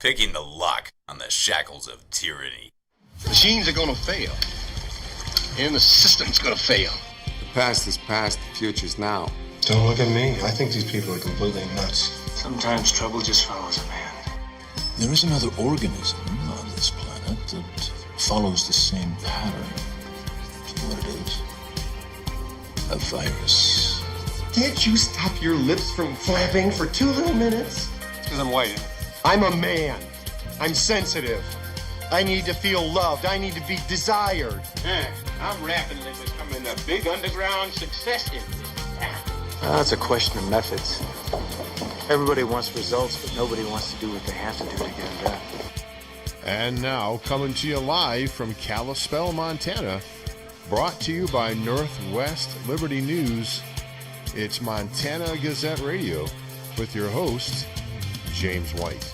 picking the lock on the shackles of tyranny. Machines are gonna fail, and the system's gonna fail. The past is past, the future's now. Don't look at me. I think these people are completely nuts. Sometimes trouble just follows a man. There is another organism on this planet that follows the same pattern. Do you know what it is? A virus. Can't you stop your lips from flapping for 2 little minutes? It's because I'm white. I'm a man. I'm sensitive. I need to feel loved. I need to be desired. I'm rapidly becoming a big underground success in this town. It's a question of methods. Everybody wants results, but nobody wants to do what they have to do to get them done. And now, coming to you live from Kalispell, Montana, brought to you by Northwest Liberty News, it's Montana Gazette Radio with your host, James White.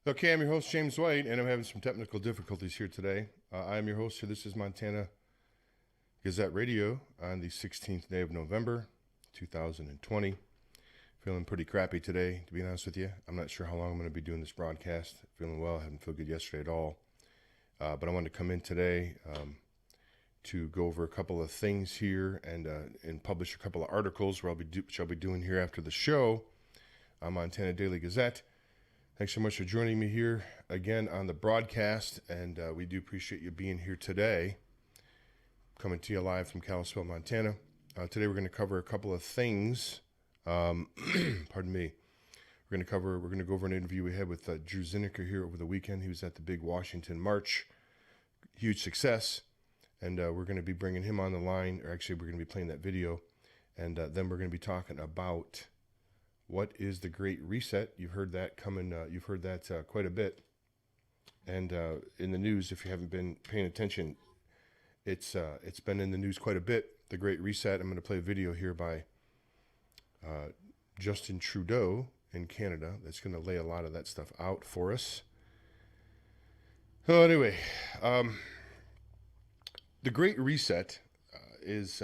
Okay, I'm your host, James White, and I'm having some technical difficulties here today. I'm your host here. This is Montana Gazette Radio on the 16th day of November, 2020. Feeling pretty crappy today, to be honest with you. I'm not sure how long I'm going to be doing this broadcast. Feeling well. I didn't feel good yesterday at all. But I wanted to come in today to go over a couple of things here and publish a couple of articles where which I'll be doing here after the show on Montana Daily Gazette. Thanks so much for joining me here again on the broadcast, and we do appreciate you being here today. Coming to you live from Kalispell, Montana. Today we're going to cover a couple of things. Pardon me. We're going to go over an interview we had with Drew Zinnicker here over the weekend. He was at the big Washington March. Huge success. And we're going to be bringing him on the line, or actually we're going to be playing that video. And then we're going to be talking about what is the Great Reset. You've heard that coming. You've heard that quite a bit. And in the news, if you haven't been paying attention, it's been in the news quite a bit. The Great Reset. I'm going to play a video here by Justin Trudeau in Canada that's going to lay a lot of that stuff out for us. So anyway, the Great Reset is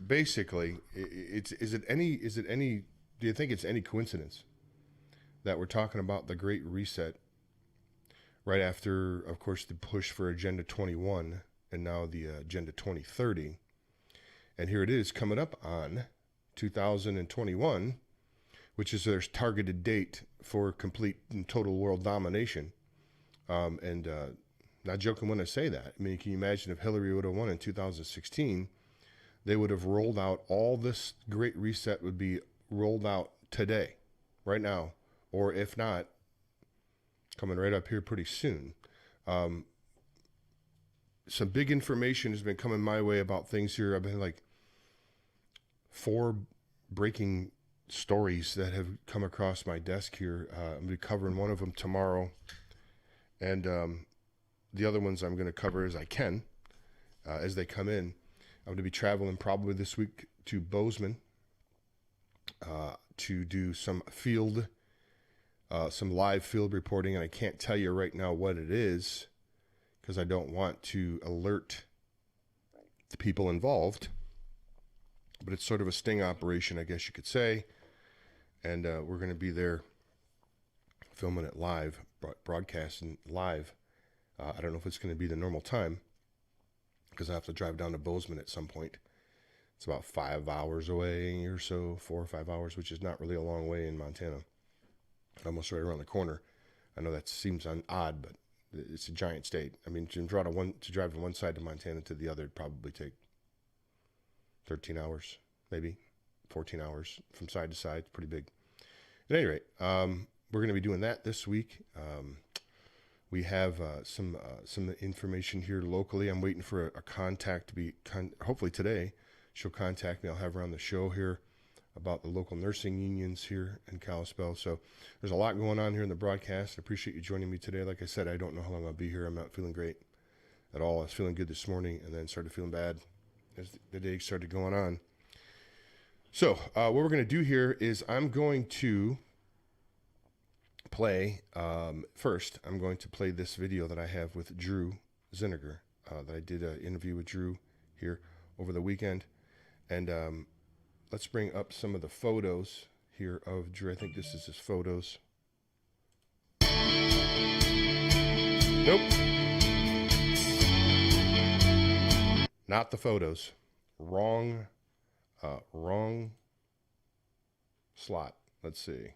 basically, is it any, do you think it's any coincidence that we're talking about the Great Reset right after, of course, the push for Agenda 21 and now the Agenda 2030? And here it is coming up on 2021, which is their targeted date for complete and total world domination. And not joking when I say that. I mean, can you imagine if Hillary would have won in 2016, they would have rolled out all this Great Reset would be rolled out today, right now, or if not, coming right up here pretty soon. Some big information has been coming my way about things here. I've been like 4 breaking stories that have come across my desk here. I'm going to be covering one of them tomorrow. And the other ones I'm going to cover as I can, as they come in. I'm going to be traveling probably this week to Bozeman to do some live field reporting. And I can't tell you right now what it is, because I don't want to alert the people involved. But it's sort of a sting operation, I guess you could say. And we're going to be there filming it live, broadcasting live. I don't know if it's going to be the normal time, because I have to drive down to Bozeman at some point. It's about 5 hours away or so, 4 or 5 hours, which is not really a long way in Montana. Almost right around the corner. I know that seems odd, but it's a giant state. I mean, to drive from one side of Montana to the other, it'd probably take 13 hours, maybe 14 hours from side to side. It's pretty big. At any rate, we're going to be doing that this week. We have some information here locally. I'm waiting for a contact to be, hopefully today, she'll contact me. I'll have her on the show here about the local nursing unions here in Kalispell. So there's a lot going on here in the broadcast. I appreciate you joining me today. Like I said, I don't know how long I'll be here. I'm not feeling great at all. I was feeling good this morning and then started feeling bad as the day started going on. So what we're going to do here is I'm going to play, first, I'm going to play this video that I have with Drew Zinnicker, that I did an interview with Drew here over the weekend. And let's bring up some of the photos here of Drew. I think this is his photos. Nope. Not the photos. Wrong slot. Let's see.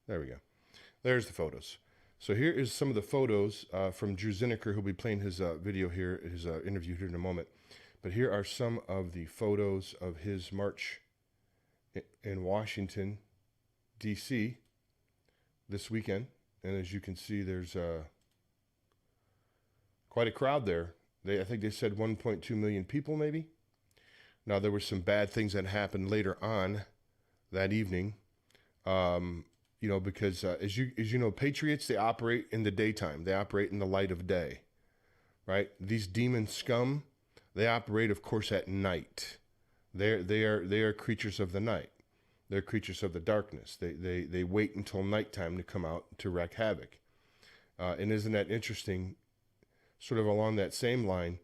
There we go. There's the photos. So here is some of the photos from Drew Zinneker, who'll be playing his video here, his interview here in a moment. But here are some of the photos of his march in Washington, D.C. this weekend. And as you can see, there's quite a crowd there. I think they said 1.2 million people, maybe. Now, there were some bad things that happened later on that evening. Because as you know, patriots, they operate in the daytime. They operate in the light of day, right? These demon scum, they operate, of course, at night. They are creatures of the night. They're creatures of the darkness. They wait until nighttime to come out to wreak havoc. And isn't that interesting? Sort of along that same line,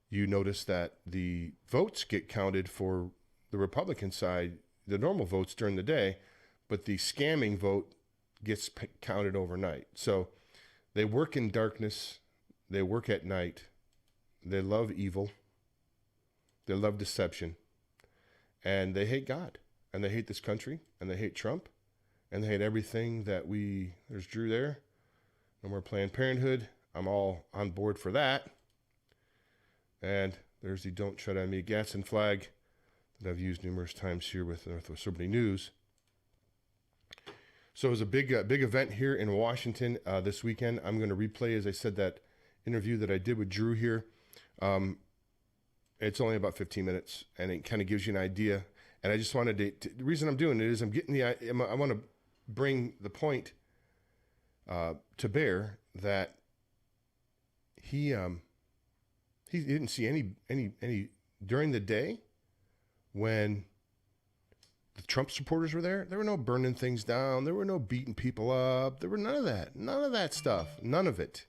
you notice that the votes get counted for the Republican side, the normal votes during the day, but the scamming vote gets counted overnight. So they work in darkness, they work at night, they love evil, they love deception, and they hate God, and they hate this country, and they hate Trump, and they hate everything that there's Drew there, and we're Planned Parenthood. I'm all on board for that. And there's the Don't Tread on Me Gatson flag that I've used numerous times here with Northwest Liberty News. So it was a big event here in Washington this weekend. I'm going to replay, as I said, that interview that I did with Drew here. It's only about 15 minutes, and it kind of gives you an idea. And I just wanted to the reason I'm doing it is I want to bring the point to bear that he didn't see any during the day when the Trump supporters were there. There were no burning things down. There were no beating people up. There were none of that stuff. None of it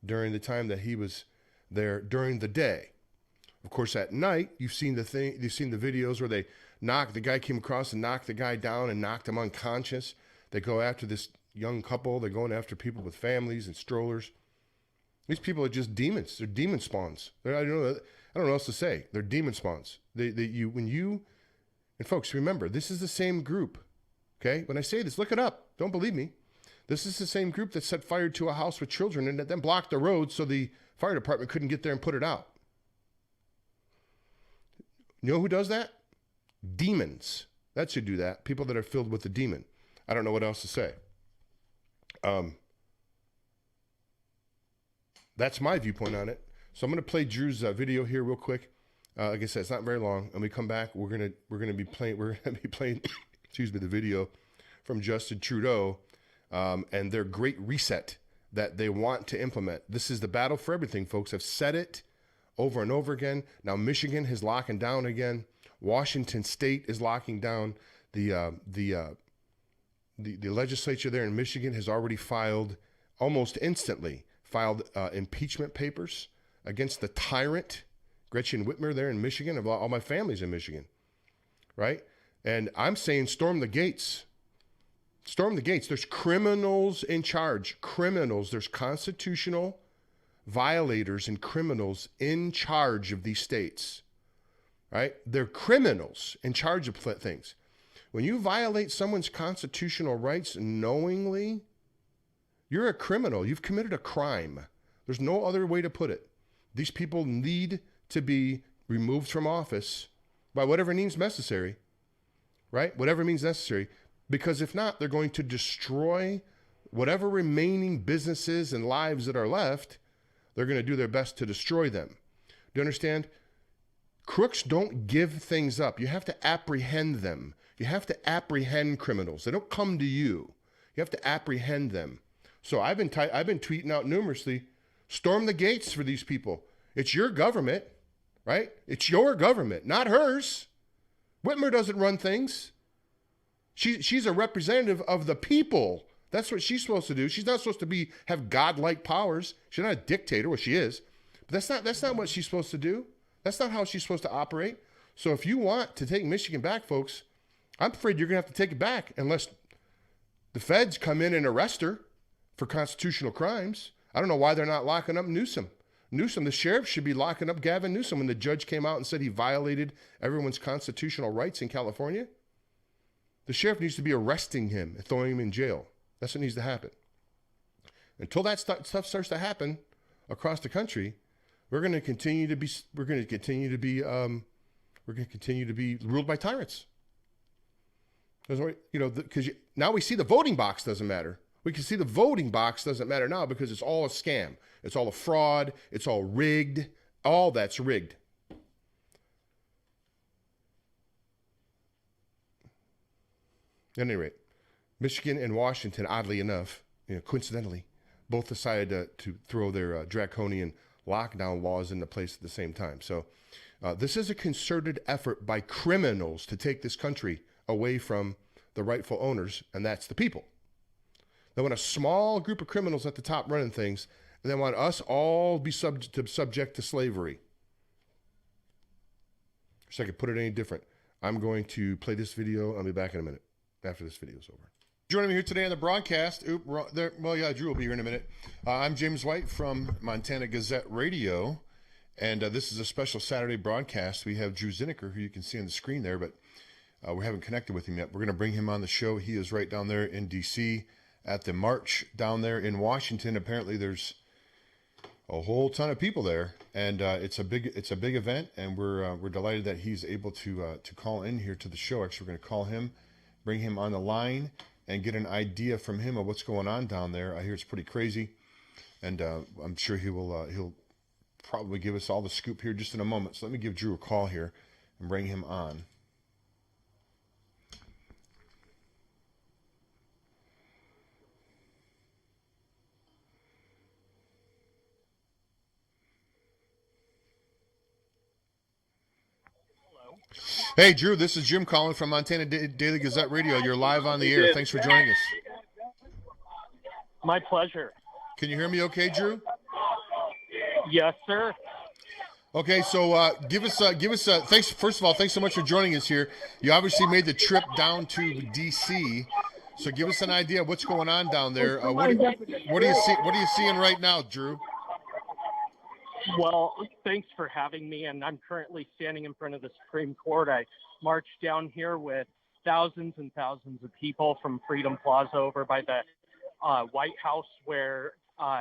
during the time that he was there during the day. Of course, at night, you've seen the videos where the guy came across and knocked the guy down and knocked him unconscious. They go after this young couple. They're going after people with families and strollers. These people are just demons. They're demon spawns. I don't know what else to say. They're demon spawns. And folks, remember, this is the same group. Okay? When I say this, look it up. Don't believe me. This is the same group that set fire to a house with children and then blocked the road so the fire department couldn't get there and put it out. You know who does that? Demons. That should do that. People that are filled with the demon. I don't know what else to say. That's my viewpoint on it. So I'm going to play Drew's video here real quick. Like I said, it's not very long. When we come back, we're going to be playing excuse me, the video from Justin Trudeau and their great reset that they want to implement. This is the battle for everything, folks. I've said it over and over again. Now Michigan is locking down again. Washington State is locking down. The legislature there in Michigan has already almost instantly filed impeachment papers against the tyrant Gretchen Whitmer there in Michigan. All my family's in Michigan, right? And I'm saying storm the gates. Storm the gates. There's criminals in charge. Criminals. There's constitutional violators and criminals in charge of these states, right? They're criminals in charge of things. When you violate someone's constitutional rights knowingly, you're a criminal. You've committed a crime. There's no other way to put it. These people need to be removed from office by whatever means necessary, right? Whatever means necessary. Because if not, they're going to destroy whatever remaining businesses and lives that are left. They're going to do their best to destroy them. Do you understand? Crooks don't give things up. You have to apprehend them. You have to apprehend criminals. They don't come to you. You have to apprehend them. So I've been tweeting out numerously, storm the gates for these people. It's your government, right? It's your government, not hers. Whitmer doesn't run things. She's a representative of the people. That's what she's supposed to do. She's not supposed to have godlike powers. She's not a dictator. Well, she is. But that's not what she's supposed to do. That's not how she's supposed to operate. So if you want to take Michigan back, folks, I'm afraid you're going to have to take it back unless the feds come in and arrest her for constitutional crimes. I don't know why they're not locking up Newsom. The sheriff should be locking up Gavin Newsom when the judge came out and said he violated everyone's constitutional rights in California. The sheriff needs to be arresting him and throwing him in jail. That's what needs to happen. Until that stuff starts to happen across the country, we're going to continue to be ruled by tyrants. Because now we see the voting box doesn't matter. We can see the voting box doesn't matter now because it's all a scam. It's all a fraud. It's all rigged. All that's rigged. At any rate, Michigan and Washington, oddly enough, coincidentally, both decided to throw their draconian lockdown laws into place at the same time. So this is a concerted effort by criminals to take this country away from the rightful owners, and that's the people. They want a small group of criminals at the top running things, and they want us all be subject to slavery. So I could put it any different. I'm going to play this video. I'll be back in a minute after this video is over. Joining me here today on the broadcast, Drew will be here in a minute. I'm James White from Montana Gazette Radio, and this is a special Saturday broadcast. We have Drew Zinnicker, who you can see on the screen there, but we haven't connected with him yet. We're going to bring him on the show. He is right down there in D.C. at the march down there in Washington. Apparently, there's a whole ton of people there, and it's a big event, and we're delighted that he's able to call in here to the show. Actually, we're going to call him, bring him on the line, and get an idea from him of what's going on down there. I hear it's pretty crazy, and I'm sure he'll probably give us all the scoop here just in a moment. So let me give Drew a call here and bring him on. Hey, Drew, this is Jim calling from Montana Daily Gazette Radio. You're live on the air. Thanks for joining us. My pleasure. Can you hear me okay, Drew? Yes, sir. Okay, so give us thanks. First of all, thanks so much for joining us here. You obviously made the trip down to D.C., so give us an idea of what's going on down there. What are you seeing right now, Drew? Well, thanks for having me, and I'm currently standing in front of the Supreme Court. I marched down here with thousands and thousands of people from Freedom Plaza over by the White House where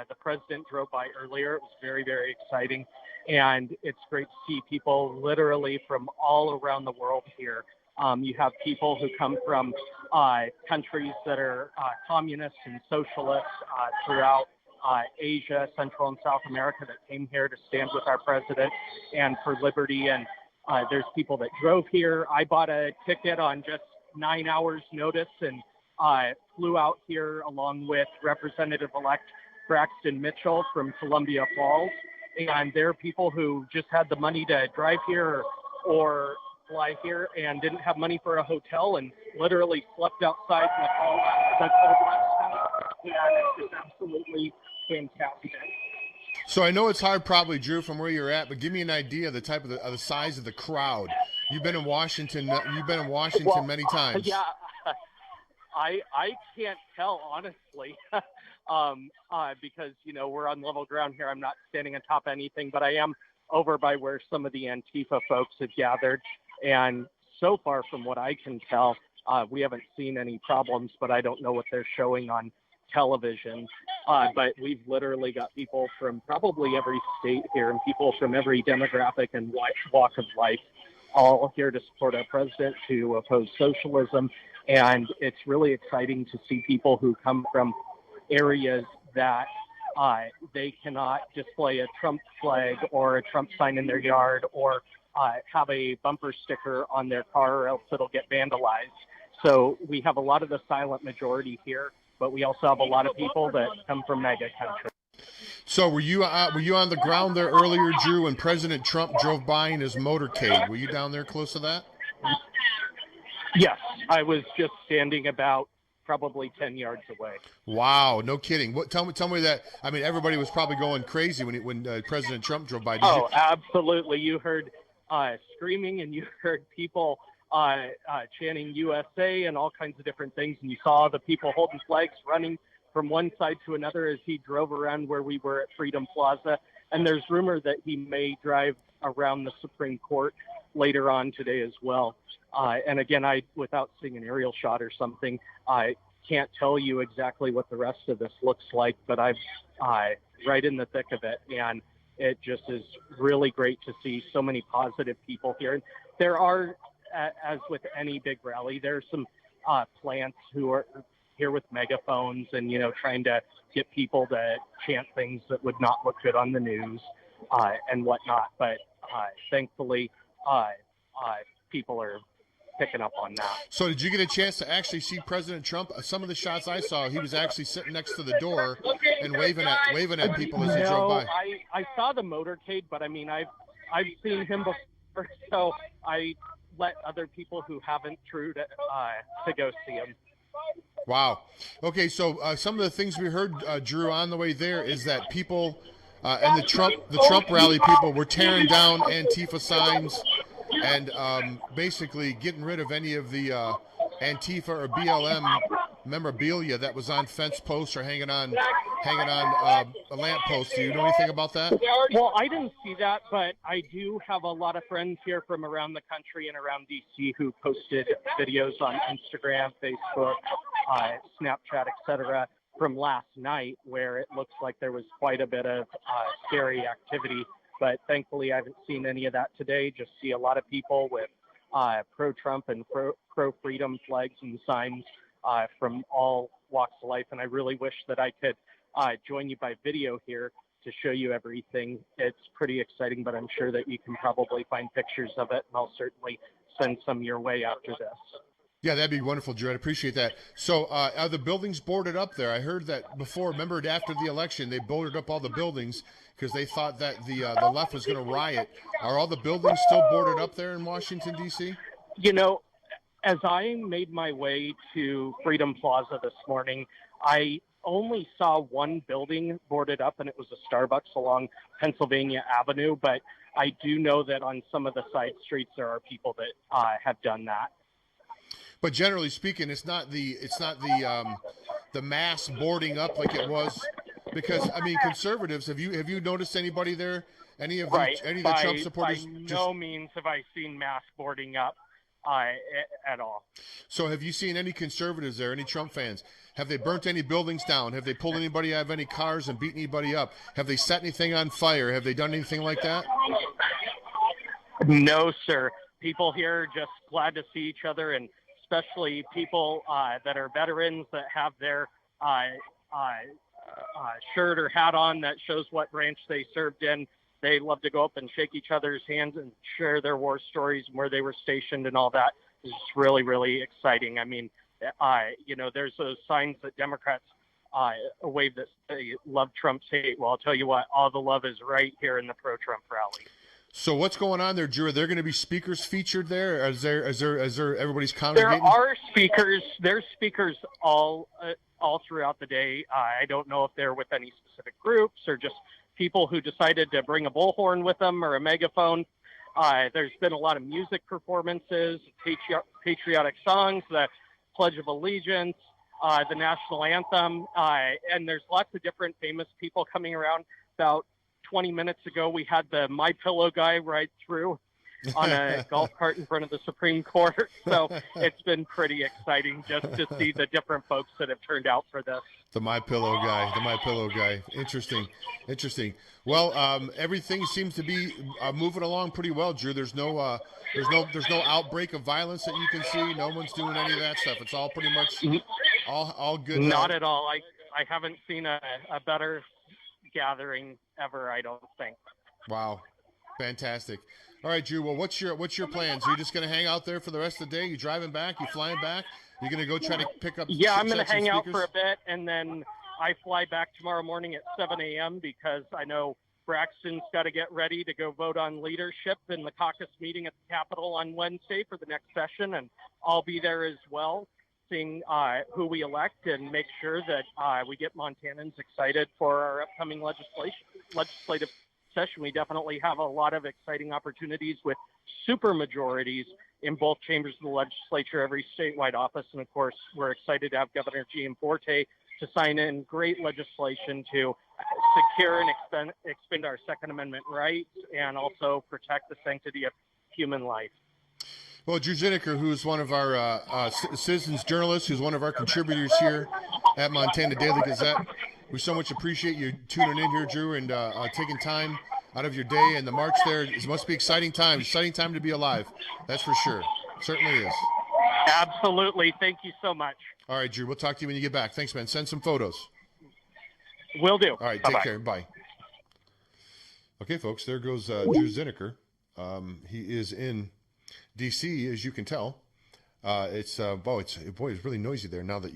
the president drove by earlier. It was very, very exciting, and it's great to see people literally from all around the world here. You have people who come from countries that are communist and socialist throughout Asia, Central and South America that came here to stand with our president and for liberty. And there's people that drove here. I bought a ticket on just 9 hours notice and flew out here along with Representative-elect Braxton Mitchell from Columbia Falls. And there are people who just had the money to drive here or fly here and didn't have money for a hotel and literally slept outside in the cold and it's just absolutely fantastic. So I know it's hard probably, Drew, from where you're at, but give me an idea of the type of the size of the crowd. You've been in Washington many times. Yeah, I can't tell, honestly, because, we're on level ground here. I'm not standing on top of anything, but I am over by where some of the Antifa folks have gathered. And so far, from what I can tell, we haven't seen any problems, but I don't know what they're showing on television. But we've literally got people from probably every state here and people from every demographic and walk of life all here to support our president, to oppose socialism. And it's really exciting to see people who come from areas that they cannot display a Trump flag or a Trump sign in their yard or have a bumper sticker on their car or else it'll get vandalized. So we have a lot of the silent majority here, but we also have a lot of people that come from MAGA country. So were you on the ground there earlier, Drew, when President Trump drove by in his motorcade? Were you down there close to that? Yes, I was just standing about probably 10 yards away. Wow, no kidding. Tell me that. I mean, everybody was probably going crazy when President Trump drove by. Absolutely. You heard screaming, and you heard people chanting USA and all kinds of different things, and you saw the people holding flags running from one side to another as he drove around where we were at Freedom Plaza. And there's rumor that he may drive around the Supreme Court later on today as well. And again, without seeing an aerial shot or something, I can't tell you exactly what the rest of this looks like, but I'm right in the thick of it. And it just is really great to see so many positive people here. And there are, as with any big rally, there's some plants who are here with megaphones and, trying to get people to chant things that would not look good on the news and whatnot. But thankfully, people are picking up on that. So did you get a chance to actually see President Trump? Some of the shots I saw, he was actually sitting next to the door and waving at people as he drove by. I saw the motorcade, but I mean, I've seen him before, so I let other people who haven't to go see him. Wow. Okay, so some of the things we heard, Drew, on the way there is that people and the Trump rally people were tearing down Antifa signs and basically getting rid of any of the Antifa or BLM memorabilia that was on fence posts or hanging on a lamp post. Do you know anything about that? Well, I didn't see that, but I do have a lot of friends here from around the country and around DC who posted videos on Instagram, Facebook, Snapchat, etc. from last night where it looks like there was quite a bit of scary activity. But thankfully, I haven't seen any of that today. Just see a lot of people with pro-Trump and pro-freedom flags and signs from all walks of life. And I really wish that I could join you by video here to show you everything. It's pretty exciting, but I'm sure that you can probably find pictures of it, and I'll certainly send some your way after this. Yeah, that'd be wonderful, Drew. I'd appreciate that. So are the buildings boarded up there? I heard that before. Remember, after the election, they boarded up all the buildings because they thought that the left was going to riot. Are all the buildings still boarded up there in Washington, D.C.? As I made my way to Freedom Plaza this morning, I only saw one building boarded up, and it was a Starbucks along Pennsylvania Avenue. But I do know that on some of the side streets there are people that have done that. But generally speaking, it's not the mass boarding up like it was, because I mean, conservatives. Have you noticed anybody there? Any of the Trump supporters? By no means have I seen mass boarding up at all. So have you seen any conservatives there? Any Trump fans? Have they burnt any buildings down? Have they pulled anybody out of any cars and beat anybody up? Have they set anything on fire? Have they done anything like that? No, sir. People here are just glad to see each other, and especially people that are veterans that have their shirt or hat on that shows what branch they served in. They love to go up and shake each other's hands and share their war stories and where they were stationed and all that. It's just really, really exciting. I mean, there's those signs that Democrats wave that say love Trump's hate. Well, I'll tell you what, all the love is right here in the pro-Trump rally. So what's going on there, Drew? Are there going to be speakers featured there? Is there everybody's congregating? There are speakers. There's speakers all throughout the day. I don't know if they're with any specific groups or just people who decided to bring a bullhorn with them or a megaphone. There's been a lot of music performances, patriotic songs, the Pledge of Allegiance, the national anthem, and there's lots of different famous people coming around. About 20 minutes ago, we had the My Pillow guy ride through on a golf cart in front of the Supreme Court. So it's been pretty exciting just to see the different folks that have turned out for this. The My Pillow guy. Interesting. Well, everything seems to be moving along pretty well, Drew. There's no outbreak of violence that you can see. No one's doing any of that stuff. It's all pretty much all good. Not at all. I haven't seen a better gathering ever, I don't think. Wow. Fantastic. All right, Drew. Well, what's your plans? Are you just going to hang out there for the rest of the day? You driving back? You flying back? You're going to go try to pick up? Yeah, I'm going to hang out for a bit, and then I fly back tomorrow morning at 7 a.m. because I know Braxton's got to get ready to go vote on leadership in the caucus meeting at the Capitol on Wednesday for the next session, and I'll be there as well, seeing who we elect and make sure that we get Montanans excited for our upcoming legislative session, we definitely have a lot of exciting opportunities with super majorities in both chambers of the legislature, every statewide office. And of course, we're excited to have Governor Gianforte to sign in great legislation to secure and expand our Second Amendment rights and also protect the sanctity of human life. Well, Drew Zinnicker, who's one of our citizens journalists, who's one of our contributors here at Montana Daily Gazette, we so much appreciate you tuning in here, Drew, and taking time out of your day. And the march there, it must be exciting time to be alive. That's for sure. Certainly is. Absolutely. Thank you so much. All right, Drew, we'll talk to you when you get back. Thanks, man. Send some photos. Will do. All right, Bye-bye. take care. Bye. Okay, folks, there goes Drew Zinnicker. He is in D.C., as you can tell. It's really noisy there now that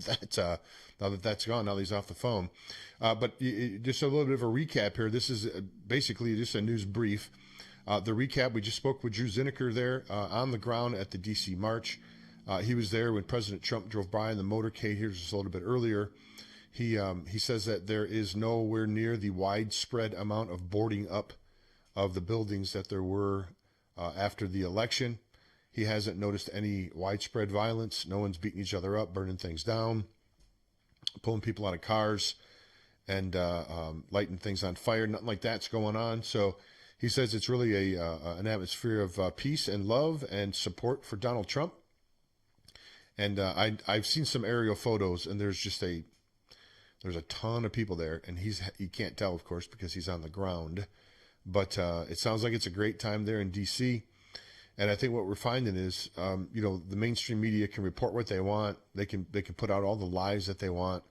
that's gone. Now that he's off the phone. But just a little bit of a recap here. This is basically just a news brief. The recap, we just spoke with Drew Zinnicker there on the ground at the D.C. March. He was there when President Trump drove by in the motorcade here just a little bit earlier. He says that there is nowhere near the widespread amount of boarding up of the buildings that there were after the election. He hasn't noticed any widespread violence. No one's beating each other up, burning things down, pulling people out of cars, and lighting things on fire. Nothing like that's going on. So he says it's really an atmosphere of peace and love and support for Donald Trump. And I've seen some aerial photos, and there's a ton of people there, and he can't tell, of course, because he's on the ground. But it sounds like it's a great time there in D.C. And I think what we're finding is, the mainstream media can report what they want. They can put out all the lies that they want.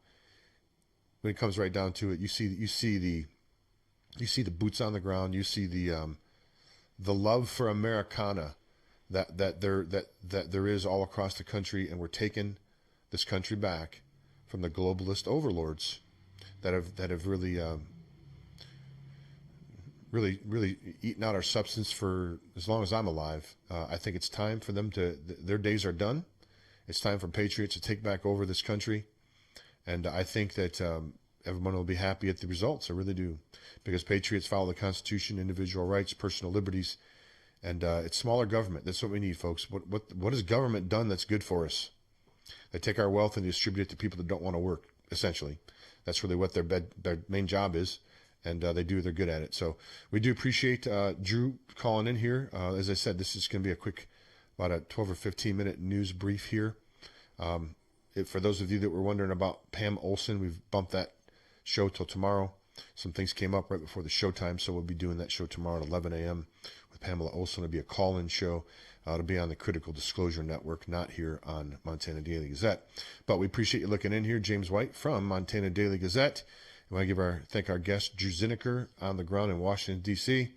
When it comes right down to it, you see the boots on the ground. You see the love for Americana that there is all across the country, and we're taking this country back from the globalist overlords that have really eaten out our substance for as long as I'm alive. I think it's time for them their days are done. It's time for patriots to take back over this country. And I think that everyone will be happy at the results. I really do. Because patriots follow the Constitution, individual rights, personal liberties, and it's smaller government. That's what we need, folks. What has government done that's good for us? They take our wealth and distribute it to people that don't want to work, essentially. That's really what their main job is. And they're good at it. So we do appreciate Drew calling in here. As I said, this is going to be a quick, about a 12 or 15-minute news brief here. For those of you that were wondering about Pam Olson, we've bumped that show till tomorrow. Some things came up right before the showtime, so we'll be doing that show tomorrow at 11 a.m. with Pamela Olson. It'll be a call-in show. It'll be on the Critical Disclosure Network, not here on Montana Daily Gazette. But we appreciate you looking in here. James White from Montana Daily Gazette. I want to thank our guest, Drew Zinnicker, on the ground in Washington, D.C.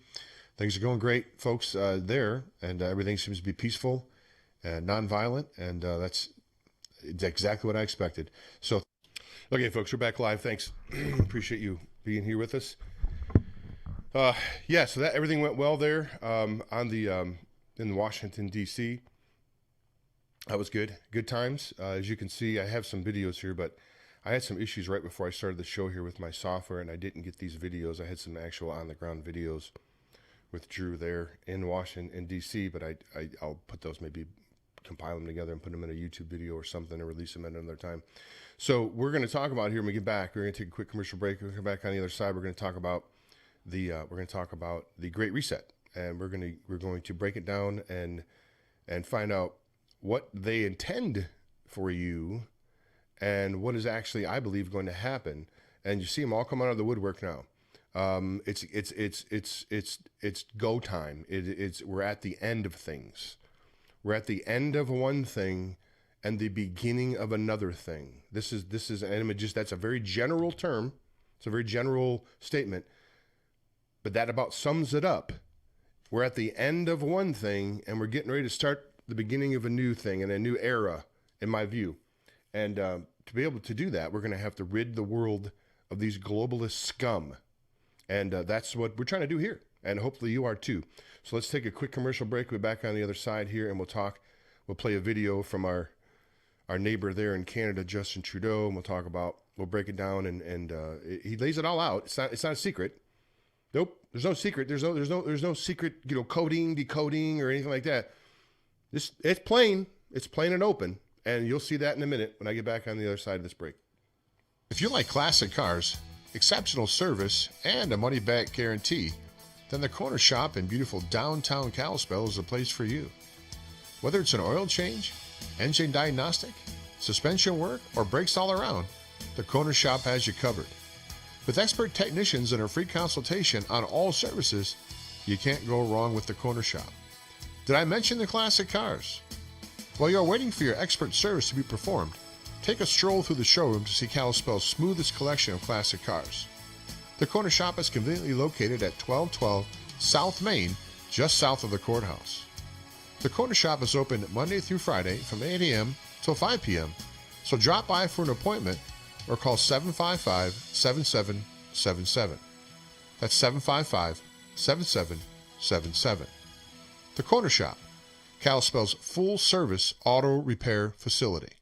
Things are going great, folks, there, and everything seems to be peaceful and nonviolent, and that's exactly what I expected. So, okay, folks, we're back live. Thanks. Appreciate you being here with us. So everything went well there in Washington, D.C. That was good. Good times. As you can see, I have some videos here, but I had some issues right before I started the show here with my software, and I didn't get these videos. I had some actual on-the-ground videos with Drew there in Washington, D.C., but I'll put those, maybe compile them together and put them in a YouTube video or something and release them at another time. So we're going to talk about here when we get back. We're going to take a quick commercial break. We're going to come back on the other side. We're going to talk about the Great Reset, and we're going to break it down and find out what they intend for you. And what is actually, I believe, going to happen, and you see them all come out of the woodwork now. It's go time. We're at the end of things. We're at the end of one thing, and the beginning of another thing. This is that's a very general term. It's a very general statement, but that about sums it up. We're at the end of one thing, and we're getting ready to start the beginning of a new thing and a new era, in my view. And to be able to do that, we're going to have to rid the world of these globalist scum. And that's what we're trying to do here. And hopefully you are too. So let's take a quick commercial break. We'll be back on the other side here, and we'll talk. We'll play a video from our neighbor there in Canada, Justin Trudeau, and we'll break it down. And he lays it all out. It's not a secret. Nope. There's no secret. There's no secret, coding, decoding, or anything like that. It's plain. It's plain and open. And you'll see that in a minute when I get back on the other side of this break. If you like classic cars, exceptional service, and a money-back guarantee, then the Corner Shop in beautiful downtown Kalispell is the place for you. Whether it's an oil change, engine diagnostic, suspension work, or brakes all around, the Corner Shop has you covered. With expert technicians and a free consultation on all services, you can't go wrong with the Corner Shop. Did I mention the classic cars? While you're waiting for your expert service to be performed, take a stroll through the showroom to see Kalispell's smoothest collection of classic cars. The Corner Shop is conveniently located at 1212 South Main, just south of the courthouse. The Corner Shop is open Monday through Friday from 8 a.m. till 5 p.m., so drop by for an appointment or call 755-7777. That's 755-7777. The Corner Shop, Kalispell's full-service auto repair facility.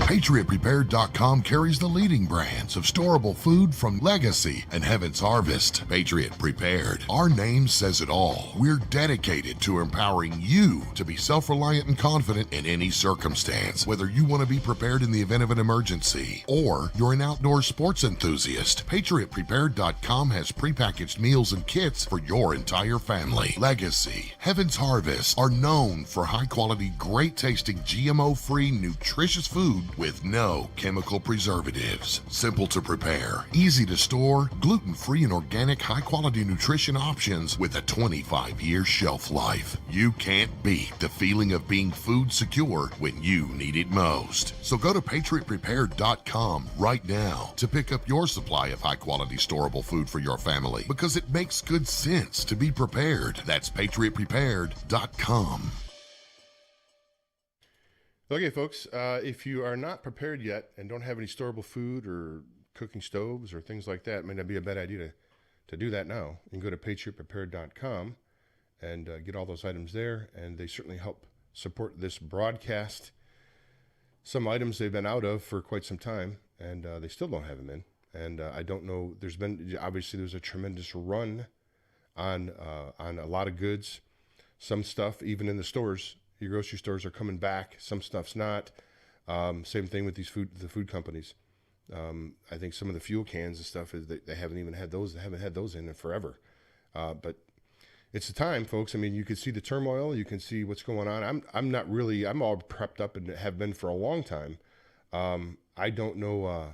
PatriotPrepared.com carries the leading brands of storable food from Legacy and Heaven's Harvest. Patriot Prepared. Our name says it all. We're dedicated to empowering you to be self-reliant and confident in any circumstance. Whether you want to be prepared in the event of an emergency or you're an outdoor sports enthusiast, PatriotPrepared.com has prepackaged meals and kits for your entire family. Legacy, Heaven's Harvest are known for high-quality, great-tasting, GMO-free, nutritious food with no chemical preservatives. Simple to prepare, easy to store, gluten-free and organic high-quality nutrition options with a 25-year shelf life. You can't beat the feeling of being food secure when you need it most. So go to PatriotPrepared.com right now to pick up your supply of high-quality storable food for your family, because it makes good sense to be prepared. That's PatriotPrepared.com. Okay, folks, if you are not prepared yet and don't have any storable food or cooking stoves or things like that, it may not be a bad idea to do that now. You can go to PatriotPrepared.com and get all those items there, and they certainly help support this broadcast. Some items they've been out of for quite some time, and they still don't have them in. And I don't know, there's a tremendous run on a lot of goods. Some stuff, even in the stores, your grocery stores, are coming back. Some stuff's not. Same thing with the food companies. I think some of the fuel cans and stuff is they haven't even had those. They haven't had those in forever. But it's the time, folks. I mean, you can see the turmoil. You can see what's going on. I'm all prepped up and have been for a long time. I don't know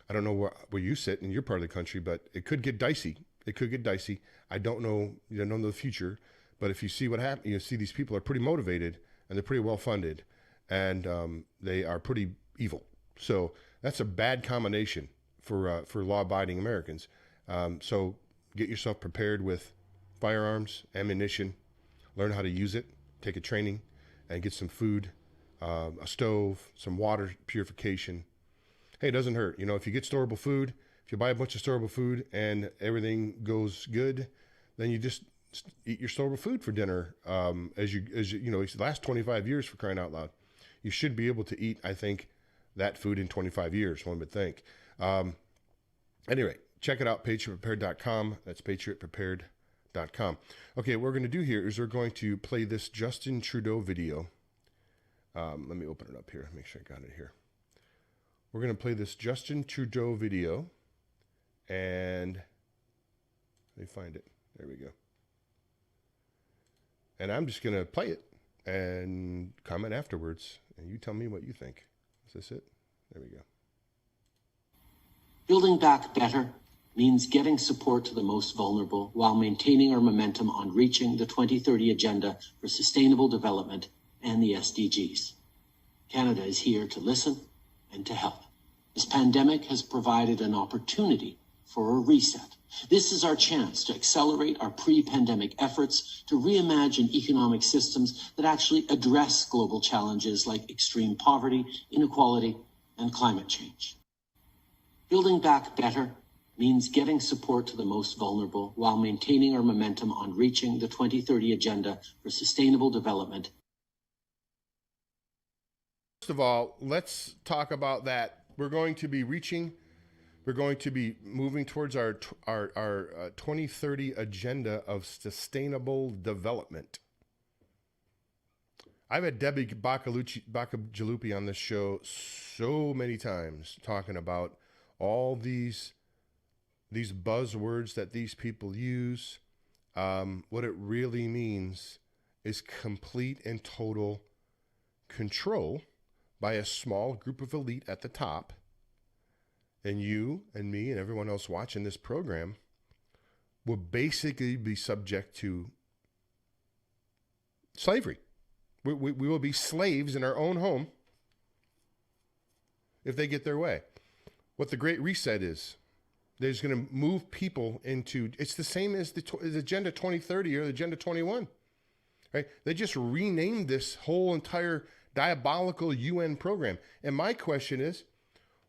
where you sit in your part of the country, but it could get dicey. I don't know. You don't know the future. But if you see what happened, you see these people are pretty motivated and they're pretty well funded, and they are pretty evil. So that's a bad combination for law-abiding Americans. So get yourself prepared with firearms, ammunition, learn how to use it, take a training, and get some food, a stove, some water purification. Hey, it doesn't hurt. If you get storable food, if you buy a bunch of storable food and everything goes good, then you just eat your storable food for dinner. As you the last 25 years, for crying out loud, you should be able to eat, I think, that food in 25 years, one would think. Anyway, check it out, PatriotPrepared.com. That's PatriotPrepared.com. Okay, what we're going to do here is we're going to play this Justin Trudeau video. Let me open it up here, make sure I got it here. We're going to play this Justin Trudeau video, and let me find it. There we go. And I'm just going to play it and comment afterwards, and you tell me what you think. Is this it? There we go. Building back better means getting support to the most vulnerable while maintaining our momentum on reaching the 2030 Agenda for Sustainable Development and the SDGs. Canada is here to listen and to help. This pandemic has provided an opportunity for a reset. This is our chance to accelerate our pre-pandemic efforts to reimagine economic systems that actually address global challenges like extreme poverty, inequality, and climate change. Building back better means getting support to the most vulnerable while maintaining our momentum on reaching the 2030 Agenda for Sustainable Development of all, let's talk about that. We're going to be moving towards our 2030 agenda of sustainable development. I've had Debbie Bacajalupi on this show so many times talking about all these buzzwords that these people use. What it really means is complete and total control by a small group of elite at the top. And you and me and everyone else watching this program will basically be subject to slavery. We will be slaves in our own home if they get their way. What the Great Reset is, they're just going to move people into, it's the same as the Agenda 2030 or the Agenda 21. Right? They just renamed this whole entire diabolical UN program. And my question is,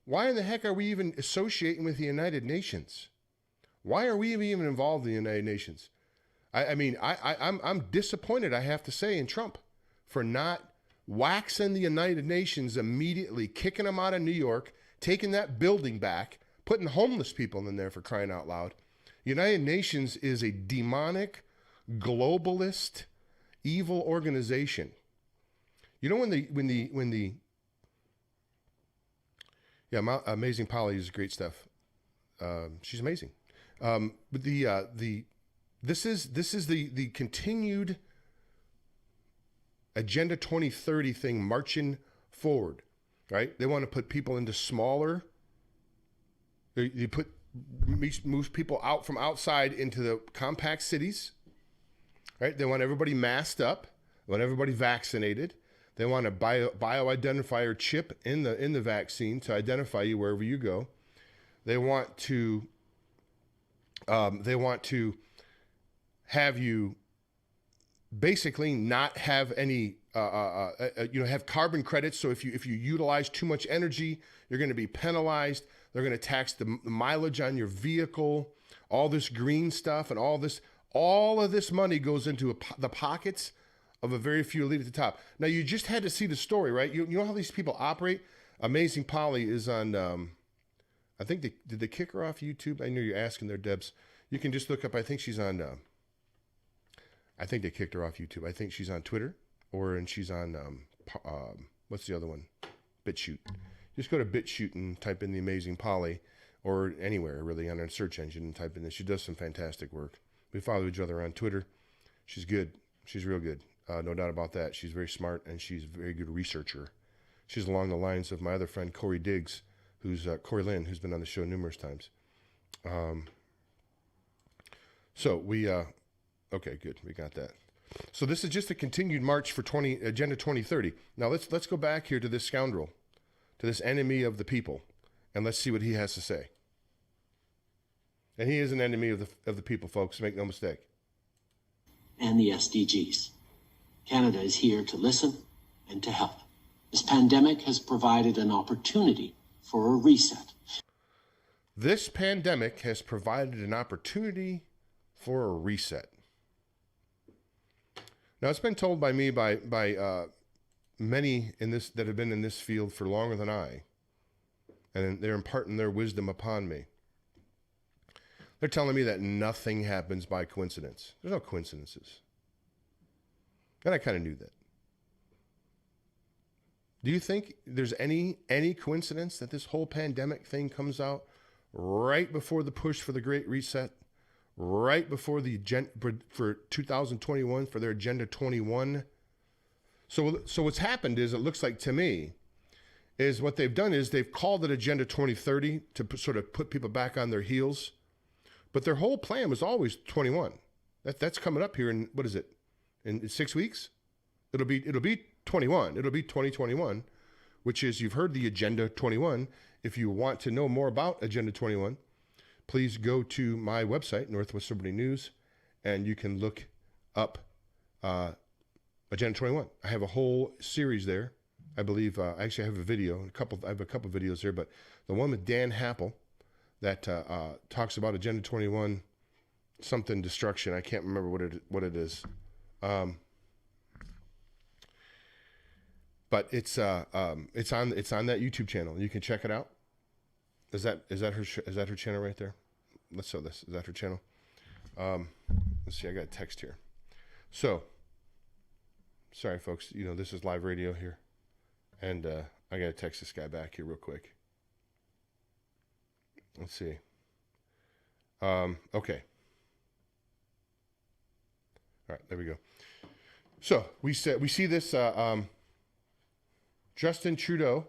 why in the heck are we even associating with the United Nations? Why are we even involved in the United Nations? I'm disappointed, I have to say, in Trump for not waxing the United Nations immediately, kicking them out of New York, taking that building back, putting homeless people in there, for crying out loud. United Nations is a demonic, globalist, evil organization. You know, Amazing Polly is great stuff. She's amazing. But this is the continued Agenda 2030 thing marching forward, right? They want to put people into smaller. You move people out from outside into the compact cities, right? They want everybody masked up. They want everybody vaccinated. They want a bioidentifier chip in the vaccine to identify you wherever you go. They want to have you basically not have any have carbon credits. So if you utilize too much energy, you're going to be penalized. They're going to tax the mileage on your vehicle. All this green stuff and all of this money goes into the pockets of a very few elite at the top. Now, you just had to see the story, right? You know how these people operate? Amazing Polly is on, I think did they kick her off YouTube? I know you're asking there, Debs. You can just look up, I think she's on, I think they kicked her off YouTube. I think she's on Twitter, and she's on, what's the other one? BitChute. Just go to BitChute and type in the Amazing Polly, or anywhere really on a search engine and type in this. She does some fantastic work. We follow each other on Twitter. She's good. She's real good. No doubt about that. She's very smart, and she's a very good researcher. She's along the lines of my other friend, Corey Diggs, Corey Lynn, who's been on the show numerous times. So we, okay, good. We got that. So this is just a continued march for Agenda 2030. Now let's go back here to this scoundrel, to this enemy of the people, and let's see what he has to say. And he is an enemy of the people, folks. Make no mistake. And the SDGs. Canada is here to listen and to help. This pandemic has provided an opportunity for a reset. This pandemic has provided an opportunity for a reset. Now, it's been told by me by many in this that have been in this field for longer than I, and they're imparting their wisdom upon me. They're telling me that nothing happens by coincidence. There's no coincidences. And I kind of knew that. Do you think there's any coincidence that this whole pandemic thing comes out right before the push for the Great Reset, right before for 2021 for their Agenda 21? So what's happened is, it looks like to me, is what they've done is they've called it Agenda 2030 to sort of put people back on their heels. But their whole plan was always 21. That's coming up here in, what is it? In 6 weeks? It'll be 21. It'll be 2021, which is, you've heard the Agenda 21. If you want to know more about Agenda 21, please go to my website, Northwest Liberty News, and you can look up Agenda 21. I have a whole series there. I believe, actually I have a video, I have a couple videos there, but the one with Dan Happel that talks about Agenda 21, something destruction. I can't remember what it is. But But it's on that YouTube channel. You can check it out. Is that her channel right there? Let's show this. Is that her channel? Let's see. I got a text here. So, sorry, folks. This is live radio here, and I got to text this guy back here real quick. Let's see. Okay. All right, there we go. So we see this Justin Trudeau.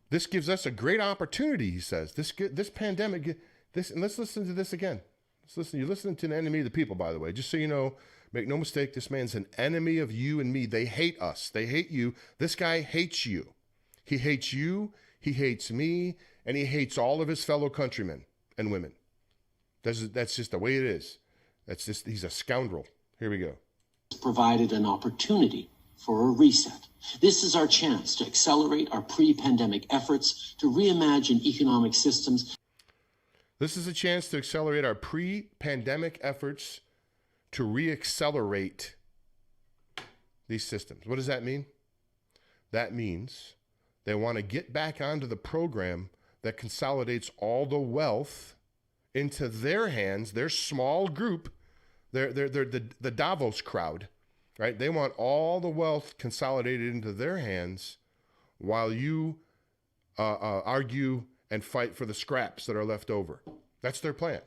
This gives us a great opportunity, he says. This pandemic, and let's listen to this again. You're listening to an enemy of the people, by the way. Just so you know, make no mistake, this man's an enemy of you and me. They hate us. They hate you. This guy hates you. He hates you. He hates me. And he hates all of his fellow countrymen and women. That's just the way it is. He's a scoundrel. Here we go. Provided an opportunity for a reset. This is our chance to accelerate our pre-pandemic efforts to reimagine economic systems. This is a chance to accelerate our pre-pandemic efforts to re-accelerate these systems. What does that mean? That means they want to get back onto the program that consolidates all the wealth into their hands, their small group, they're the Davos crowd, right? They want all the wealth consolidated into their hands while you argue and fight for the scraps that are left over. That's their plan.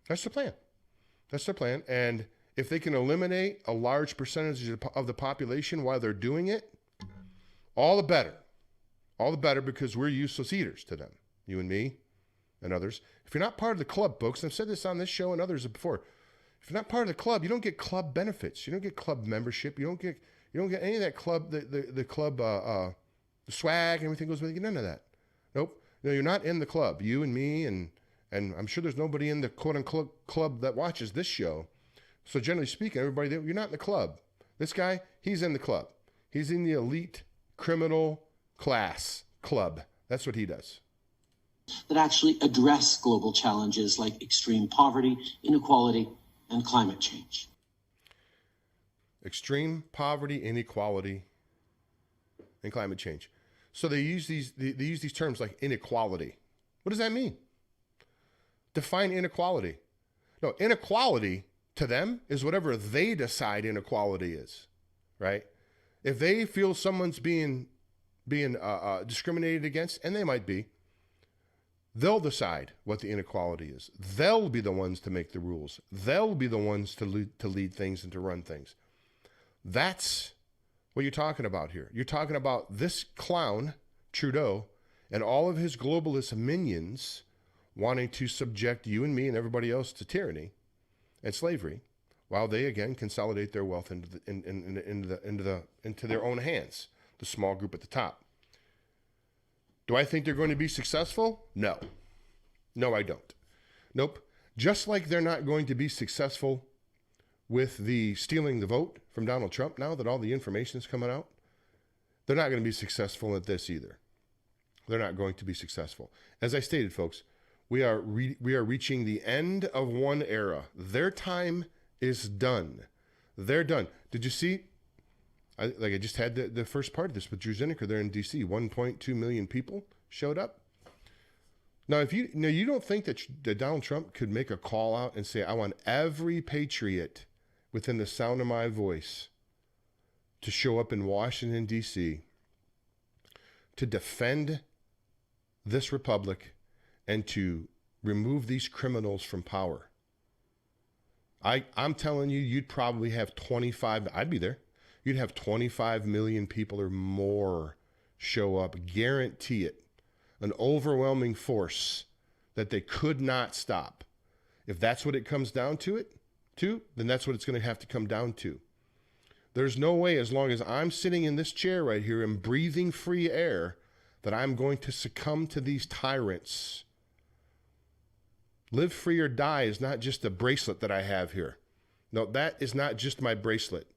That's their plan. And if they can eliminate a large percentage of the population while they're doing it, all the better. All the better, because we're useless eaters to them, you and me and others. If you're not part of the club, folks, and I've said this on this show and others before, if you're not part of the club, you don't get club benefits. You don't get club membership. You don't get any of that club, the club, the swag and everything goes with it. None of that. Nope. No, you're not in the club. You and me and I'm sure there's nobody in the quote-unquote club that watches this show. So generally speaking, everybody, you're not in the club. This guy, he's in the club. He's in the elite criminal class club. That's what he does. That actually address global challenges like extreme poverty, inequality, and climate change. Extreme poverty, inequality, and climate change. So they use these terms like inequality. What does that mean? Define inequality. No, inequality to them is whatever they decide inequality is, right? If they feel someone's being discriminated against, and they might be, they'll decide what the inequality is. They'll be the ones to make the rules. They'll be the ones to lead things and to run things. That's what you're talking about here. You're talking about this clown, Trudeau, and all of his globalist minions wanting to subject you and me and everybody else to tyranny and slavery, while they again consolidate their wealth into their own hands, the small group at the top. Do I think they're going to be successful? No. No, I don't. Nope. Just like they're not going to be successful with the stealing the vote from Donald Trump now that all the information is coming out, they're not going to be successful at this either. They're not going to be successful. As I stated, folks, we are reaching the end of one era. Their time is done. They're done. Did you see? I just had the first part of this with Drew Zinnicker there in D.C. 1.2 million people showed up. Now, you don't think that Donald Trump could make a call out and say, I want every patriot within the sound of my voice to show up in Washington, D.C. to defend this republic and to remove these criminals from power. I'm telling you, you'd probably have 25, I'd be there. You'd have 25 million people or more show up, guarantee it. An overwhelming force that they could not stop. If that's what it comes down to then that's what it's going to have to come down to. There's no way, as long as I'm sitting in this chair right here and breathing free air, that I'm going to succumb to these tyrants. Live free or die is not just a bracelet that I have here. No, that is not just my bracelet.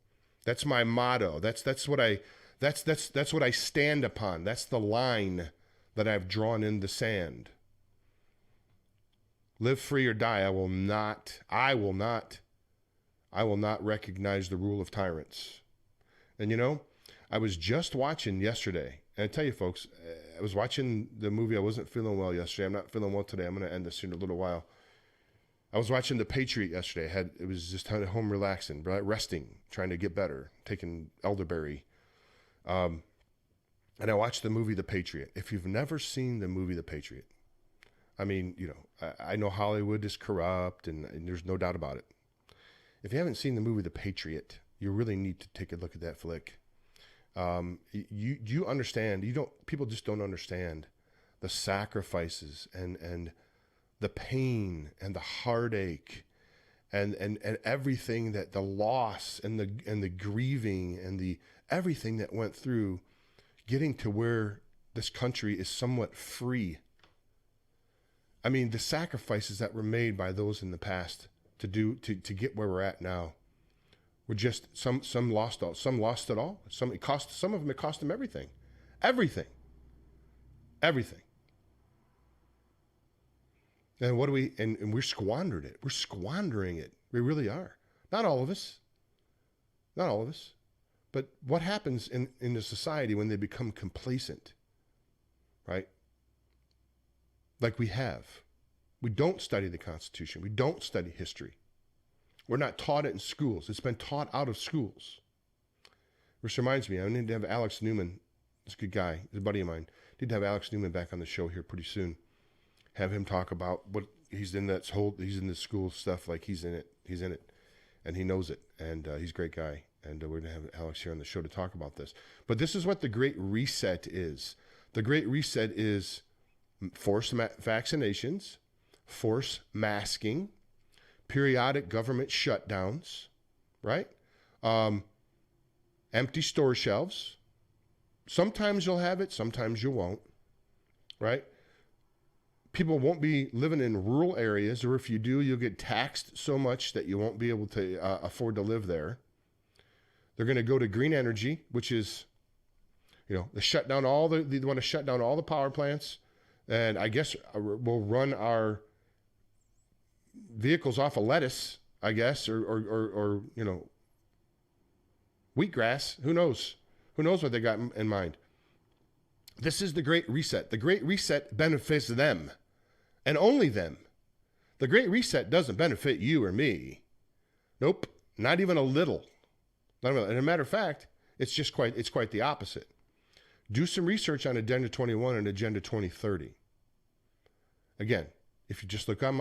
That's my motto. That's what I stand upon. That's the line that I've drawn in the sand. Live free or die. I will not recognize the rule of tyrants. And I was just watching yesterday, and I tell you folks, I was watching the movie. I wasn't feeling well yesterday. I'm not feeling well today. I'm going to end this in a little while. I was watching The Patriot yesterday. It was just at home relaxing, resting, trying to get better, taking elderberry. And I watched the movie The Patriot. If you've never seen the movie The Patriot, I mean, you know, I know Hollywood is corrupt, and there's no doubt about it. If you haven't seen the movie The Patriot, you really need to take a look at that flick. You understand, people just don't understand the sacrifices and the pain and the heartache and everything, that the loss and the grieving and the everything that went through getting to where this country is somewhat free. I mean, the sacrifices that were made by those in the past to get where we're at now were just some lost all, some lost it all. Some of them it cost them everything. And what do we, and we're squandered it. We're squandering it. We really are. Not all of us. But what happens in the society when they become complacent, right? Like we have. We don't study the Constitution. We don't study history. We're not taught it in schools. It's been taught out of schools. Which reminds me, I need to have Alex Newman. He's a good guy. He's a buddy of mine. Need to have Alex Newman back on the show here pretty soon. Have him talk about what he's in this school stuff, like he's in it, and he knows it, and he's a great guy, and we're gonna have Alex here on the show to talk about this. But this is what the Great Reset is. The Great Reset is forced vaccinations, forced masking, periodic government shutdowns, right? Empty store shelves. Sometimes you'll have it, sometimes you won't, right? People won't be living in rural areas, or if you do, you'll get taxed so much that you won't be able to afford to live there. They're going to go to green energy, which is, they want to shut down all the power plants, and I guess we'll run our vehicles off of lettuce, I guess, or wheatgrass. Who knows? Who knows what they got in mind? This is the Great Reset. The Great Reset benefits them. And only them. The Great Reset doesn't benefit you or me. Nope, not even a little. And as a matter of fact, it's quite the opposite. Do some research on Agenda 21 and Agenda 2030. Again, if you just look on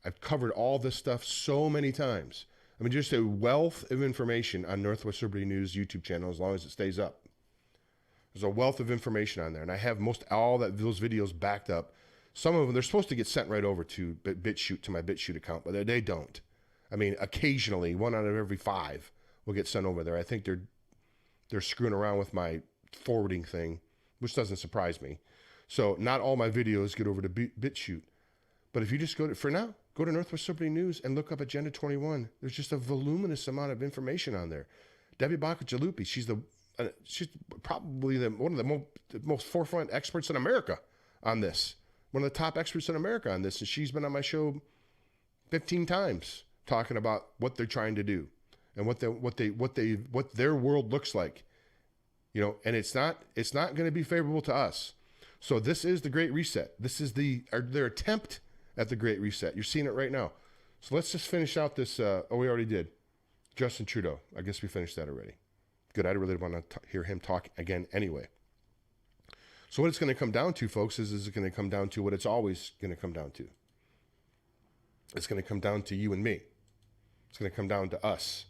I've covered all this stuff so many times. I mean, just a wealth of information on Northwest Liberty News YouTube channel, as long as it stays up. There's a wealth of information on there, and I have those videos backed up. Some of them, they're supposed to get sent right over to BitChute, to my BitChute account, but they don't. I mean, occasionally, 1 out of every 5 will get sent over there. I think they're screwing around with my forwarding thing, which doesn't surprise me. So not all my videos get over to BitChute. But if you just go to Northwest Liberty News and look up Agenda 21. There's just a voluminous amount of information on there. Debbie Baca-Jalupi, she's probably one of the most forefront experts in America on this. One of the top experts in America on this, and she's been on my show 15 times talking about what they're trying to do and what their world looks like. And it's not going to be favorable to us. So this is the Great Reset. This is their attempt at the Great Reset. You're seeing it right now. So let's just finish out this. We already did. Justin Trudeau. I guess we finished that already. Good. I really want to hear him talk again anyway. So what it's going to come down to, folks, is it's going to come down to what it's always going to come down to. It's going to come down to you and me. It's going to come down to us.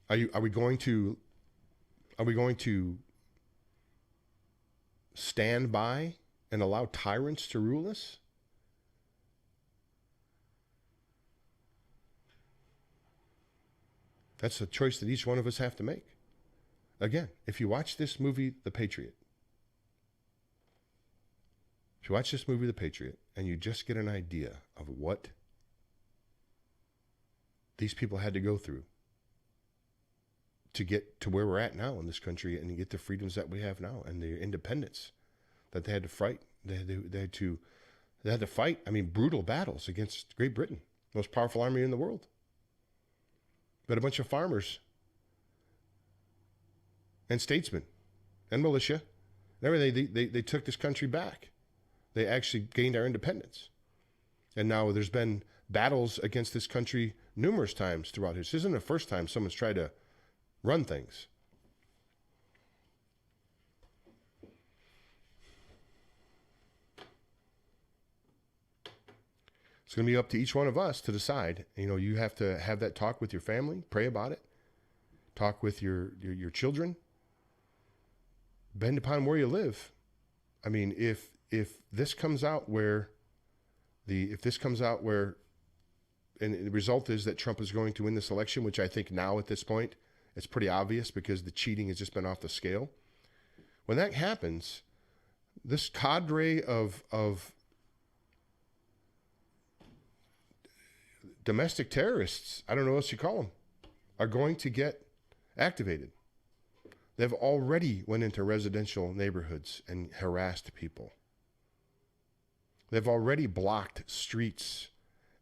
Are we going to stand by and allow tyrants to rule us? That's a choice that each one of us have to make. Again, if you watch this movie, The Patriot, and you just get an idea of what these people had to go through to get to where we're at now in this country and get the freedoms that we have now and the independence that they had to fight. They had to fight, brutal battles against Great Britain, most powerful army in the world. but a bunch of farmers and statesmen and militia and everything. They took this country back. They actually gained our independence. And now there's been battles against this country numerous times throughout history. This isn't the first time someone's tried to run things. It's going to be up to each one of us to decide. You know, you have to have that talk with your family, pray about it, talk with your children, depend upon where you live. I mean, if this comes out where and the result is that Trump is going to win this election, which I think now at this point it's pretty obvious because the cheating has just been off the scale. When that happens, this cadre of domestic terrorists, I don't know what else you call them, are going to get activated. They've already went into residential neighborhoods and harassed people. They've already blocked streets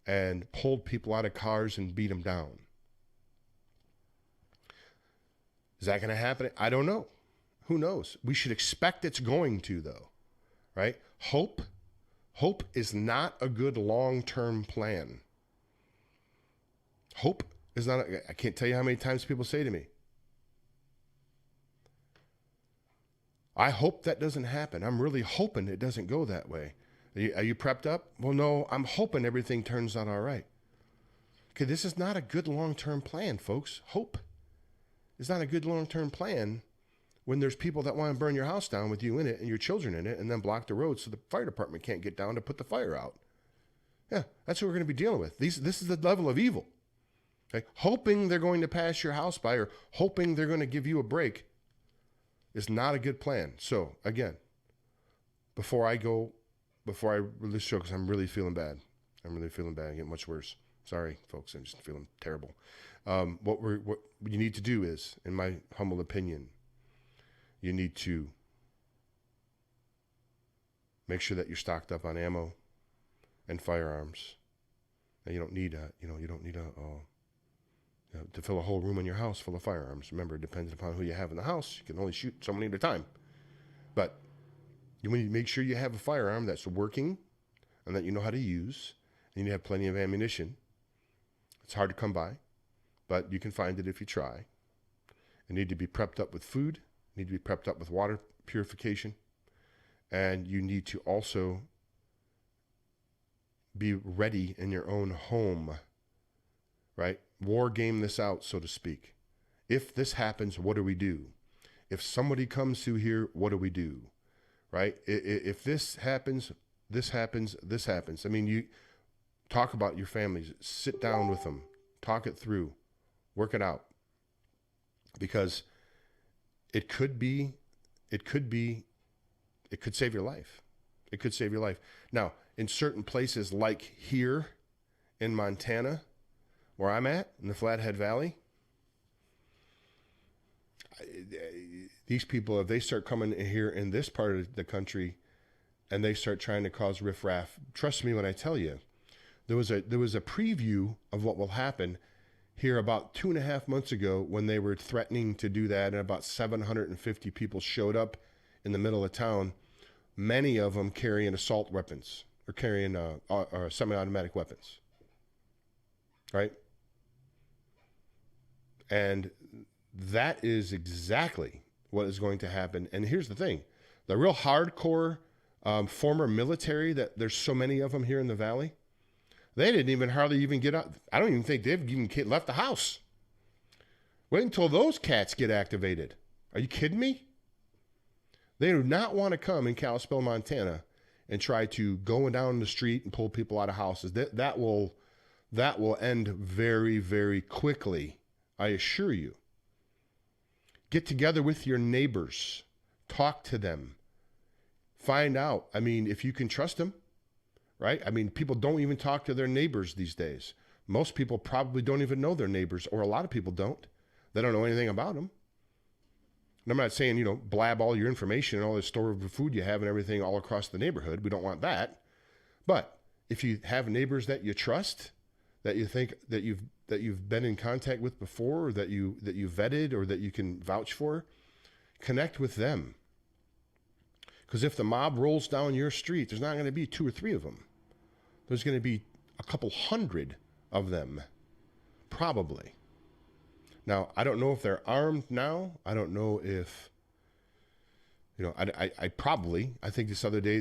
and pulled people out of cars and beat them down. Is that going to happen? I don't know. Who knows? We should expect it's going to, though, right? Hope is not a good long-term plan. Hope is not, I can't tell you how many times people say to me, I hope that doesn't happen. I'm really hoping it doesn't go that way. Are you prepped up? Well, no, I'm hoping everything turns out all right. Okay, this is not a good long-term plan, folks. Hope is not a good long-term plan when there's people that want to burn your house down with you in it and your children in it and then block the road so the fire department can't get down to put the fire out. Yeah, that's what we're going to be dealing with. This is the level of evil. Okay? Hoping they're going to pass your house by or hoping they're going to give you a break is not a good plan. So, again, before I release the show, because I'm really feeling bad. I'm getting much worse. Sorry, folks, I'm just feeling terrible. What you need to do is, in my humble opinion, you need to make sure that you're stocked up on ammo and firearms. And you don't need to fill a whole room in your house full of firearms. Remember, it depends upon who you have in the house. You can only shoot so many at a time. But you need to make sure you have a firearm that's working and that you know how to use. And you have plenty of ammunition. It's hard to come by, but you can find it if you try. You need to be prepped up with food. You need to be prepped up with water purification. And you need to also be ready in your own home, right? War game this out, so to speak. If this happens, what do we do? If somebody comes through here, what do we do? Right? If this happens, this happens, this happens. I mean, you talk about your families, sit down with them, talk it through, work it out. Because it could save your life. It could save your life. Now, in certain places like here in Montana, where I'm at, in the Flathead Valley, these people, if they start coming here in this part of the country and they start trying to cause riffraff, trust me when I tell you, there was a preview of what will happen here about 2.5 months ago when they were threatening to do that, and about 750 people showed up in the middle of town, many of them carrying assault weapons or carrying semi-automatic weapons, right? And that is exactly what is going to happen. And here's the thing. The real hardcore former military, that there's so many of them here in the valley, they didn't even hardly even get out. I don't even think they've even left the house. Wait until those cats get activated. Are you kidding me? They do not want to come in Kalispell, Montana and try to go down the street and pull people out of houses. That will end very, very quickly, I assure you. Get together with your neighbors. Talk to them. Find out, I mean, if you can trust them, right? I mean, people don't even talk to their neighbors these days. Most people probably don't even know their neighbors, or a lot of people don't. They don't know anything about them. And I'm not saying, blab all your information and all the store of food you have and everything all across the neighborhood. We don't want that. But if you have neighbors that you trust, that you think that you've been in contact with before, or that you vetted, or that you can vouch for, connect with them. Because if the mob rolls down your street, there's not going to be 2 or 3 of them. There's going to be a couple hundred of them, probably. Now, I don't know if they're armed now. I don't know if, I think the other day,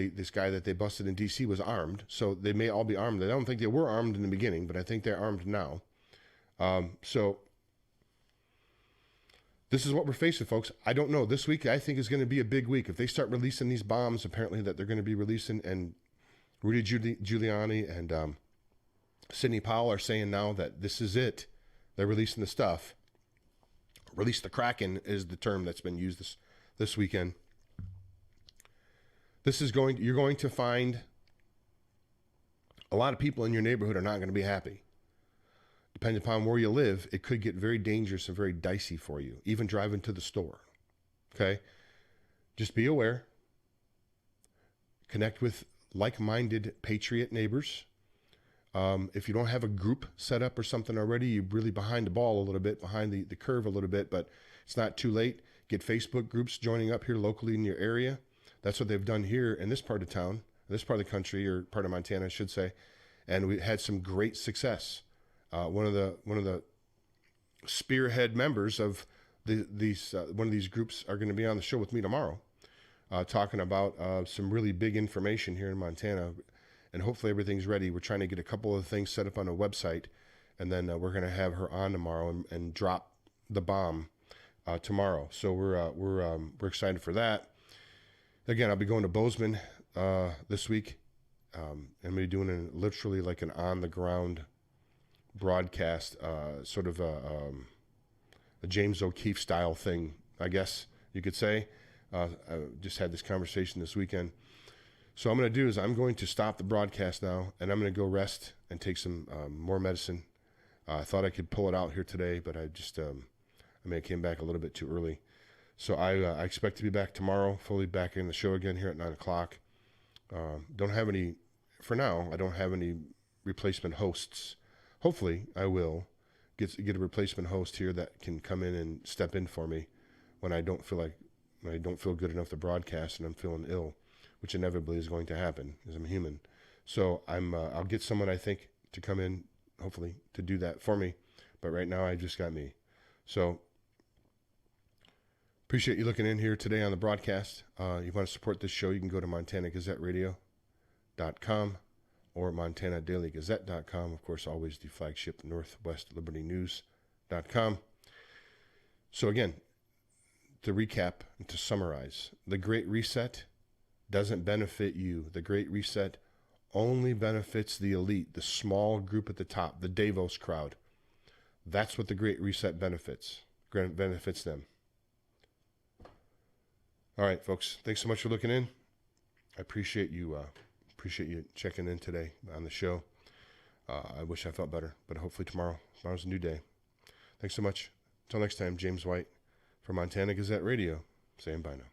this guy that they busted in D.C. was armed. So they may all be armed. I don't think they were armed in the beginning, but I think they're armed now. So this is what we're facing, folks. I don't know. This week, I think, is going to be a big week. If they start releasing these bombs, apparently, that they're going to be releasing, and Rudy Giuliani and Sidney Powell are saying now that this is it. They're releasing the stuff. Release the Kraken is the term that's been used this weekend. You're going to find a lot of people in your neighborhood are not going to be happy. Depending upon where you live, it could get very dangerous and very dicey for you, even driving to the store. Okay? Just be aware. Connect with like-minded patriot neighbors. If you don't have a group set up or something already, you're really behind the ball a little bit, behind the curve a little bit, but it's not too late. Get Facebook groups joining up here locally in your area. That's what they've done here in this part of town, this part of the country, or part of Montana, I should say. And we had some great success. One of the spearhead members of one of these groups are going to be on the show with me tomorrow, talking about some really big information here in Montana, and hopefully everything's ready. We're trying to get a couple of things set up on a website, and then we're going to have her on tomorrow and drop the bomb tomorrow. So we're excited for that. Again, I'll be going to Bozeman this week. I'm going to be doing literally like an on the ground broadcast, sort of a James O'Keefe style thing, I guess you could say. I just had this conversation this weekend. So what I'm going to do is I'm going to stop the broadcast now, and I'm going to go rest and take some more medicine. I thought I could pull it out here today, but I came back a little bit too early. So I expect to be back tomorrow, fully back in the show again here at 9 o'clock. Don't have any, for now, I don't have any replacement hosts. Hopefully I will get a replacement host here that can come in and step in for me when I don't feel good enough to broadcast and I'm feeling ill, which inevitably is going to happen as I'm human. So I'll get someone, I think, to come in, hopefully, to do that for me. But right now I just got me. So appreciate you looking in here today on the broadcast. You want to support this show, you can go to MontanaGazetteRadio.com or MontanaDailyGazette.com. Of course, always the flagship northwestlibertynews.com. So again, to recap and to summarize, the Great Reset doesn't benefit you. The Great Reset only benefits the elite, the small group at the top, the Davos crowd. That's what the Great Reset benefits them. All right, folks. Thanks so much for looking in. I appreciate you checking in today on the show. I wish I felt better, but hopefully tomorrow's a new day. Thanks so much. Until next time, James White for Montana Gazette Radio, saying bye now.